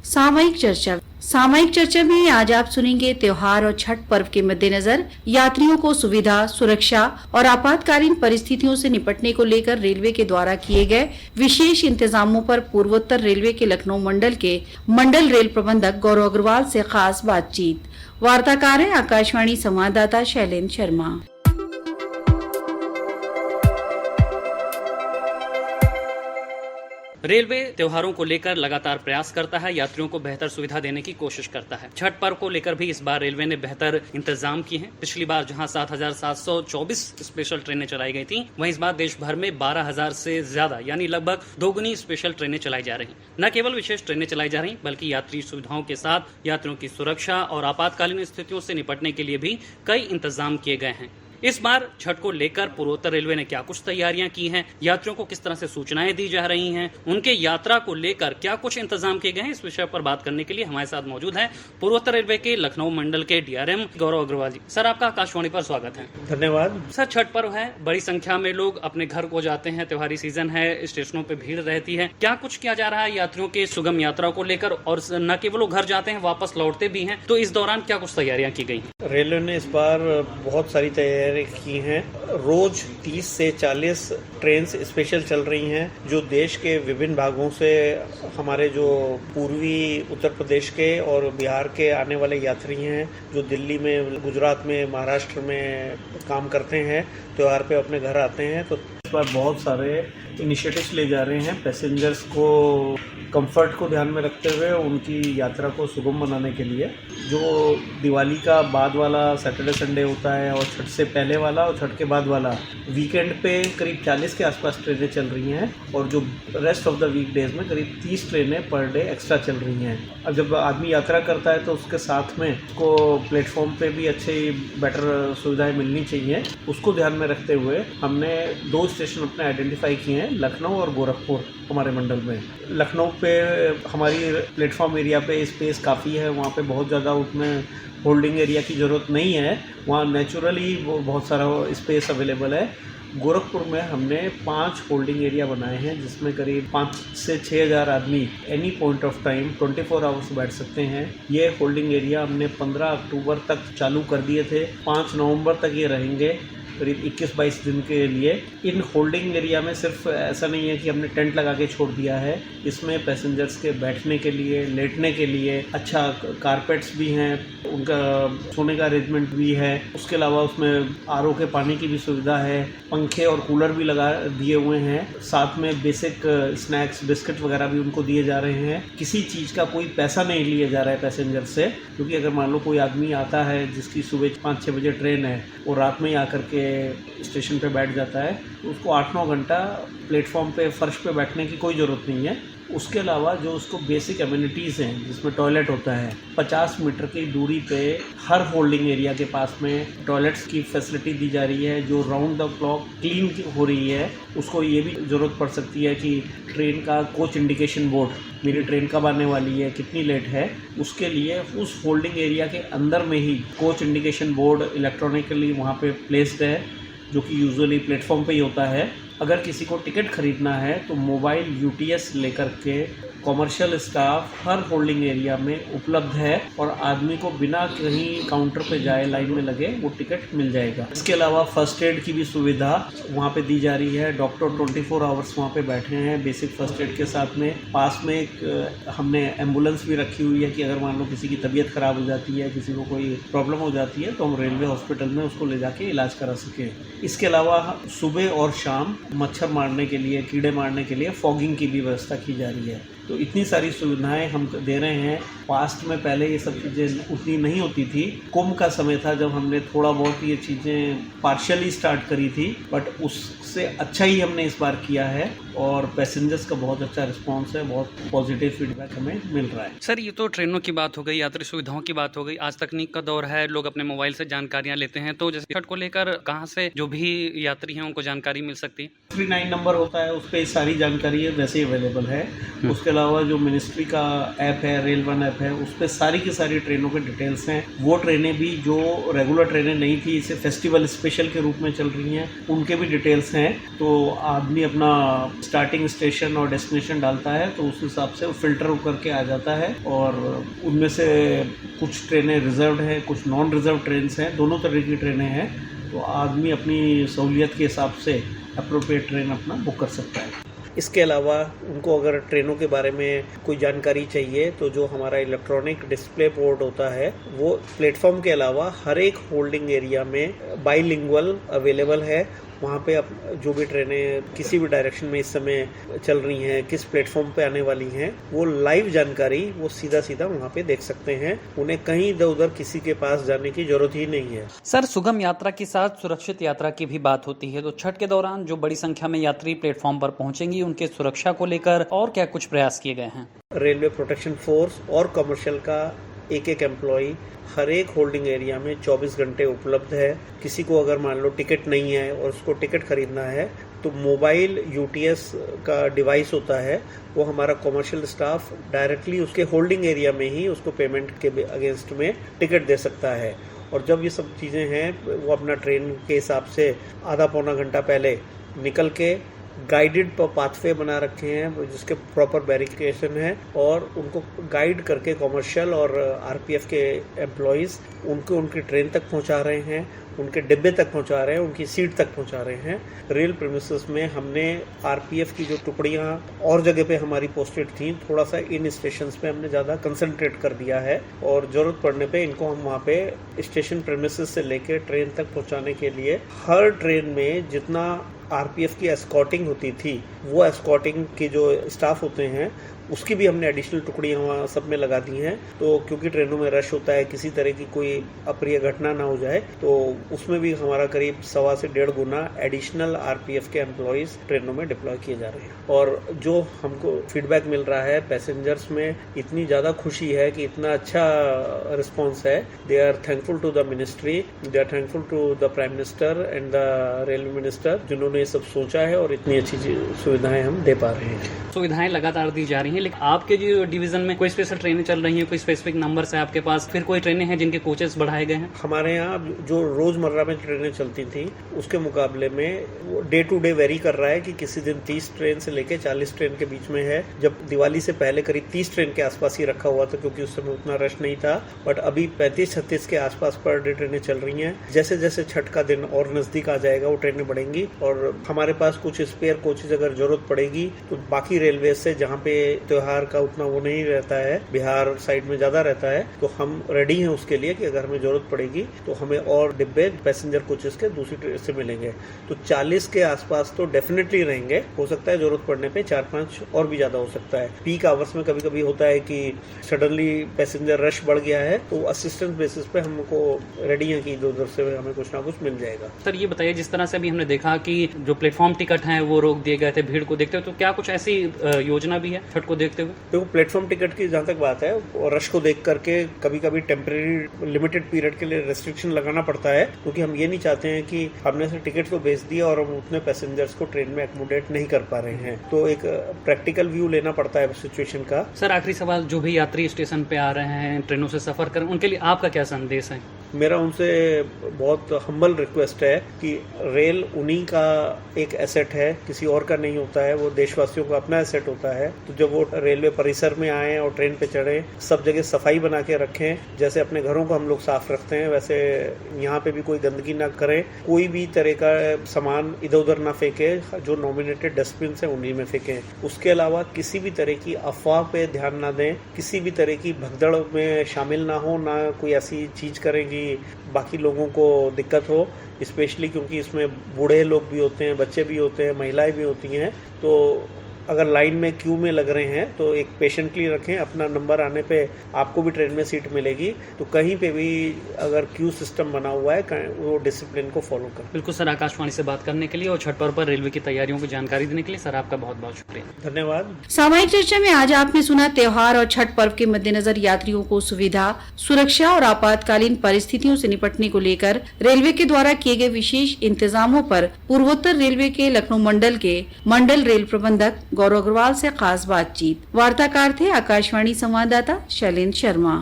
सामयिक चर्चा में आज आप सुनेंगे त्योहार और छठ पर्व के मद्देनजर यात्रियों को सुविधा, सुरक्षा और आपातकालीन परिस्थितियों से निपटने को लेकर रेलवे के द्वारा किए गए विशेष इंतजामों पर पूर्वोत्तर रेलवे के लखनऊ मंडल के मंडल रेल प्रबंधक गौरव अग्रवाल से खास बातचीत। वार्ताकार है आकाशवाणी संवाददाता शैलेंद्र शर्मा। रेलवे त्योहारों को लेकर लगातार प्रयास करता है, यात्रियों को बेहतर सुविधा देने की कोशिश करता है। छठ पर्व को लेकर भी इस बार रेलवे ने बेहतर इंतजाम किए हैं। पिछली बार जहां 7,724 स्पेशल ट्रेनें चलाई गई थी, वहीं इस बार देश भर में 12,000 से ज्यादा यानी लगभग दोगुनी स्पेशल ट्रेनें चलाई जा रही। न केवल विशेष ट्रेनें चलाई जा रही, बल्कि यात्री सुविधाओं के साथ यात्रियों की सुरक्षा और आपातकालीन स्थितियों से निपटने के लिए भी कई इंतजाम किए गए हैं। इस बार छठ को लेकर पूर्वोत्तर रेलवे ने क्या कुछ तैयारियां की हैं, यात्रियों को किस तरह से सूचनाएं दी जा रही हैं, उनके यात्रा को लेकर क्या कुछ इंतजाम किए गए हैं, इस विषय पर बात करने के लिए हमारे साथ मौजूद हैं पूर्वोत्तर रेलवे के लखनऊ मंडल के डीआरएम गौरव अग्रवाल जी। सर, आपका आकाशवाणी पर स्वागत है। धन्यवाद। सर, छठ पर्व है, बड़ी संख्या में लोग अपने घर को जाते हैं, त्योहारी सीजन है, स्टेशनों पर भीड़ रहती है। क्या कुछ किया जा रहा है यात्रियों के सुगम यात्रा को लेकर, और न केवल वो घर जाते हैं, वापस लौटते भी हैं, तो इस दौरान क्या कुछ तैयारियां की गई? रेलवे ने इस बार बहुत सारी तैयारी की हैं। रोज 30 से 40 ट्रेन स्पेशल चल रही हैं, जो देश के विभिन्न भागों से हमारे जो पूर्वी उत्तर प्रदेश के और बिहार के आने वाले यात्री हैं, जो दिल्ली में, गुजरात में, महाराष्ट्र में काम करते हैं, त्योहार पे अपने घर आते हैं। तो इस बार बहुत सारे इनिशिएटिव्स ले जा रहे हैं पैसेंजर्स को कंफर्ट को ध्यान में रखते हुए उनकी यात्रा को सुगम बनाने के लिए। जो दिवाली का बाद वाला सैटरडे संडे होता है और छठ से पहले वाला और छठ के बाद वाला वीकेंड पे करीब 40 के आसपास ट्रेनें चल रही हैं, और जो rest of the week days में करीब 30 ट्रेनें पर डे एक्स्ट्रा चल रही हैं। अब जब आदमी यात्रा करता है तो उसके साथ में उसको प्लेटफॉर्म पे भी अच्छी बेटर सुविधाएं मिलनी चाहिए। उसको ध्यान में रखते हुए हमने 2 स्टेशन अपने आइडेंटिफाई किए हैं, लखनऊ और गोरखपुर हमारे मंडल में। लखनऊ पे हमारी प्लेटफॉर्म एरिया पे स्पेस काफ़ी है, वहाँ पे बहुत ज़्यादा उसमें होल्डिंग एरिया की ज़रूरत नहीं है, वहाँ नेचुरली बहुत सारा स्पेस अवेलेबल है। गोरखपुर में हमने 5 होल्डिंग एरिया बनाए हैं, जिसमें करीब 5 से 6 हज़ार आदमी any point of time 24 hours बैठ सकते हैं। ये होल्डिंग एरिया हमने 15 अक्टूबर तक चालू कर दिए थे, 5 नवंबर तक ये रहेंगे, करीब 21-22 दिन के लिए। इन होल्डिंग एरिया में सिर्फ ऐसा नहीं है कि हमने टेंट लगा के छोड़ दिया है, इसमें पैसेंजर्स के बैठने के लिए, लेटने के लिए अच्छा कारपेट्स भी हैं, उनका सोने का अरेंजमेंट भी है। उसके अलावा उसमें आरओ के पानी की भी सुविधा है, पंखे और कूलर भी लगा दिए हुए हैं। साथ में बेसिक स्नैक्स, बिस्किट वगैरह भी उनको दिए जा रहे हैं। किसी चीज़ का कोई पैसा नहीं लिया जा रहा है पैसेंजर से, क्योंकि अगर मान लो कोई आदमी आता है जिसकी सुबह 5-6 बजे ट्रेन है और रात में ही आकर के स्टेशन पे बैठ जाता है, तो उसको 8-9 घंटा प्लेटफॉर्म पे फर्श पे बैठने की कोई ज़रूरत नहीं है। उसके अलावा जो उसको बेसिक एमिनिटीज़ हैं, जिसमें टॉयलेट होता है, 50 मीटर की दूरी पे हर होल्डिंग एरिया के पास में टॉयलेट्स की फैसिलिटी दी जा रही है, जो राउंड द क्लॉक क्लीन हो रही है। उसको ये भी ज़रूरत पड़ सकती है कि ट्रेन का कोच इंडिकेशन बोर्ड, मेरी ट्रेन कब आने वाली है, कितनी लेट है, उसके लिए उस होल्डिंग एरिया के अंदर में ही कोच इंडिकेशन बोर्ड इलेक्ट्रॉनिकली वहाँ पे प्लेस्ड है, जो कि यूजुअली प्लेटफॉर्म पे ही होता है। अगर किसी को टिकट खरीदना है तो मोबाइल यूटीएस लेकर के कॉमर्शियल स्टाफ हर होल्डिंग एरिया में उपलब्ध है, और आदमी को बिना कहीं काउंटर पे जाए, लाइन में लगे, वो टिकट मिल जाएगा। इसके अलावा फर्स्ट एड की भी सुविधा वहाँ पे दी जा रही है। डॉक्टर 24 आवर्स वहाँ पे बैठे हैं बेसिक फर्स्ट एड के साथ में। पास में एक हमने एम्बुलेंस भी रखी हुई है कि अगर मान लो किसी की तबीयत ख़राब हो जाती है, किसी को कोई प्रॉब्लम हो जाती है, तो हम रेलवे हॉस्पिटल में उसको ले जाके इलाज करा सकें। इसके अलावा सुबह और शाम मच्छर मारने के लिए, कीड़े मारने के लिए फॉगिंग की भी व्यवस्था की जा रही है। तो इतनी सारी सुविधाएं हम दे रहे हैं। पास्ट में पहले ये सब चीज़ें उतनी नहीं होती थी। कुंभ का समय था जब हमने थोड़ा बहुत ये चीज़ें पार्शियली स्टार्ट करी थी, बट उससे अच्छा ही हमने इस बार किया है, और पैसेंजर्स का बहुत अच्छा रिस्पांस है, बहुत पॉजिटिव फीडबैक हमें मिल रहा है। सर, ये तो ट्रेनों की बात हो गई, यात्री सुविधाओं की बात हो गई। आज तकनीक का दौर है, लोग अपने मोबाइल से जानकारियां लेते हैं, तो जैसे छठ को लेकर कहाँ से जो भी यात्री हैं उनको जानकारी मिल सकती है? 39 नंबर होता है, उस पर सारी जानकारी वैसे ही अवेलेबल है। उसके अलावा जो मिनिस्ट्री का ऐप है, रेल वन ऐप है, उस पर सारी की सारी ट्रेनों के डिटेल्स हैं। वो ट्रेनें भी जो रेगुलर ट्रेनें नहीं थी, इसे फेस्टिवल स्पेशल के रूप में चल रही हैं, उनके भी डिटेल्स हैं। तो आदमी अपना स्टार्टिंग स्टेशन और डेस्टिनेशन डालता है तो उस हिसाब से फिल्टर होकर के आ जाता है। और उनमें से कुछ ट्रेनें रिजर्व्ड हैं, कुछ नॉन रिजर्व ट्रेन हैं, दोनों तरह की ट्रेनें हैं। तो आदमी अपनी सहूलियत के हिसाब से अप्रोप्रिएट ट्रेन अपना बुक कर सकता है। इसके अलावा उनको अगर ट्रेनों के बारे में कोई जानकारी चाहिए तो जो हमारा इलेक्ट्रॉनिक डिस्प्ले बोर्ड होता है वो प्लेटफॉर्म के अलावा हर एक होल्डिंग एरिया में बाइलिंगुअल अवेलेबल है। वहाँ पे अब जो भी ट्रेनें किसी भी डायरेक्शन में इस समय चल रही हैं, किस प्लेटफॉर्म पे आने वाली हैं, वो लाइव जानकारी वो सीधा सीधा वहाँ पे देख सकते हैं। उन्हें कहीं इधर उधर किसी के पास जाने की जरूरत ही नहीं है। सर, सुगम यात्रा के साथ सुरक्षित यात्रा की भी बात होती है, तो छठ के दौरान जो बड़ी संख्या में यात्री प्लेटफॉर्म पर पहुंचेंगी, उनके सुरक्षा को लेकर और क्या कुछ प्रयास किए गए हैं? रेलवे प्रोटेक्शन फोर्स और कमर्शियल का एक एक एम्प्लॉई हर एक होल्डिंग एरिया में 24 घंटे उपलब्ध है। किसी को अगर मान लो टिकट नहीं है और उसको टिकट खरीदना है तो मोबाइल यूटीएस का डिवाइस होता है, वो हमारा कमर्शियल स्टाफ डायरेक्टली उसके होल्डिंग एरिया में ही उसको पेमेंट के अगेंस्ट में टिकट दे सकता है। और जब ये सब चीज़ें हैं वो अपना ट्रेन के हिसाब से आधा पौना घंटा पहले निकल के गाइडेड पाथवे बना रखे हैं जिसके प्रॉपर वेरिफिकेशन है और उनको गाइड करके कमर्शियल और आरपीएफ के एम्प्लॉइज उनको उनकी ट्रेन तक पहुंचा रहे हैं, उनके डिब्बे तक पहुंचा रहे हैं, उनकी सीट तक पहुंचा रहे हैं। रेल प्रीमिसेस में हमने आरपीएफ की जो टुकड़ियां और जगह पे हमारी पोस्टेड थी, थोड़ा सा इन स्टेशंस पे हमने ज़्यादा कंसंट्रेट कर दिया है और ज़रूरत पड़ने पे इनको हम वहाँ पे स्टेशन प्रीमिसेस से लेकर ट्रेन तक पहुँचाने के लिए हर ट्रेन में जितना आरपीएफ की एस्कॉर्टिंग होती थी, वो एस्कॉर्टिंग के जो स्टाफ होते हैं उसकी भी हमने एडिशनल टुकड़ियाँ वहाँ सब में लगा दी हैं। तो क्योंकि ट्रेनों में रश होता है, किसी तरह की कोई अप्रिय घटना ना हो जाए, तो उसमें भी हमारा करीब 1.25 से 1.5 गुना एडिशनल आरपीएफ के एम्प्लॉइज ट्रेनों में डिप्लॉय किए जा रहे हैं। और जो हमको फीडबैक मिल रहा है पैसेंजर्स में इतनी ज़्यादा खुशी है कि इतना अच्छा रिस्पॉन्स है। They are thankful to the ministry, they are thankful to the prime minister and the railway minister, जिन्होंने ये सब सोचा है और इतनी अच्छी सुविधाएं हम दे पा रहे हैं। सुविधाएं लगातार दी जा रही हैं, लेकिन आपके जो डिवीजन में कोई स्पेशल ट्रेनें चल रही हैं, कोई स्पेसिफिक नंबर है आपके पास, फिर कोई ट्रेनें हैं जिनके कोचेस बढ़ाए गए हैं? हमारे यहाँ जो रोजमर्रा में ट्रेनें चलती थी उसके मुकाबले में वो डे टू डे वेरी कर रहा है कि किसी दिन 30 ट्रेन से लेके 40 ट्रेन के बीच में है। जब दिवाली से पहले करीब 30 ट्रेन के आसपास ही रखा हुआ था क्योंकि उस समय उतना रश नहीं था, बट अभी 35-36 के आसपास पर डे ट्रेनें चल रही हैं। जैसे जैसे छठ का दिन और नजदीक आ जाएगा वो ट्रेनें बढ़ेंगी और हमारे पास कुछ स्पेयर कोचेज अगर जरूरत पड़ेगी तो बाकी रेलवे से जहाँ पे त्योहार का उतना वो नहीं रहता है, बिहार साइड में ज्यादा रहता है, तो हम रेडी हैं उसके लिए कि अगर हमें जरूरत पड़ेगी तो हमें और डिब्बे पैसेंजर कोचेस के दूसरी ट्रेन से मिलेंगे। तो 40 के आसपास तो डेफिनेटली रहेंगे, हो सकता है जरूरत पड़ने पे 4-5 और भी ज्यादा हो सकता है। पीक आवर्स में कभी कभी होता है कि सडनली पैसेंजर रश बढ़ गया है तो असिस्टेंस बेसिस पे हमको रेडी है कि इधर उधर से हमें कुछ ना कुछ मिल जाएगा। सर, ये बताइए, जिस तरह से अभी हमने देखा कि जो प्लेटफॉर्म टिकट हैं वो रोक दिए गए थे भीड़ को देखते हुए, तो क्या कुछ ऐसी योजना भी है छठ को देखते हुए? देखो, प्लेटफॉर्म टिकट की जहाँ तक बात है, रश को देख करके कभी कभी टेम्परेरी लिमिटेड पीरियड के लिए रेस्ट्रिक्शन लगाना पड़ता है क्योंकि हम ये नहीं चाहते हैं कि हमने से टिकट तो बेच दिया और हम उतने पैसेंजर्स को ट्रेन में एकोमोडेट नहीं कर पा रहे हैं। तो एक प्रैक्टिकल व्यू लेना पड़ता है सिचुएशन का। सर, आखिरी सवाल, जो भी यात्री स्टेशन पे आ रहे हैं, ट्रेनों से सफर कर, उनके लिए आपका क्या संदेश है? मेरा उनसे बहुत हम्बल रिक्वेस्ट है कि रेल उन्हीं का एक एसेट है, किसी और का नहीं होता है, वो देशवासियों का अपना एसेट होता है। तो जब वो रेलवे परिसर में आए और ट्रेन पे चढ़े, सब जगह सफाई बना के रखें। जैसे अपने घरों को हम लोग साफ रखते हैं वैसे यहाँ पे भी कोई गंदगी ना करें, कोई भी तरह का सामान इधर उधर ना फेंके, जो नॉमिनेटेड डस्टबिन है उन्हीं में फेंकें। उसके अलावा किसी भी तरह की अफवाह पे ध्यान ना दें, किसी भी तरह की भगदड़ में शामिल ना हो, ना कोई ऐसी चीज करें कि बाकी लोगों को दिक्कत हो, स्पेशली क्योंकि इसमें बूढ़े लोग भी होते हैं, बच्चे भी होते हैं, महिलाएं भी होती हैं। तो अगर लाइन में क्यू में लग रहे हैं तो एक पेशेंटली रखें, अपना नंबर आने पे आपको भी ट्रेन में सीट मिलेगी। तो कहीं पे भी अगर क्यू सिस्टम बना हुआ है वो डिसिप्लिन को फॉलो करें। बिल्कुल सर, आकाशवाणी से बात करने के लिए और छठ पर्व पर रेलवे की तैयारियों की जानकारी देने के लिए सर आपका बहुत बहुत शुक्रिया। धन्यवाद। सामायिक चर्चा में आज आपने सुना त्योहार और छठ पर्व के मद्देनजर यात्रियों को सुविधा, सुरक्षा और आपातकालीन परिस्थितियों से निपटने को लेकर रेलवे के द्वारा किए गए विशेष इंतजामों पर पूर्वोत्तर रेलवे के लखनऊ मंडल के मंडल रेल प्रबंधक गौरव अग्रवाल से खास बातचीत। वार्ताकार थे आकाशवाणी संवाददाता शैलेंद्र शर्मा।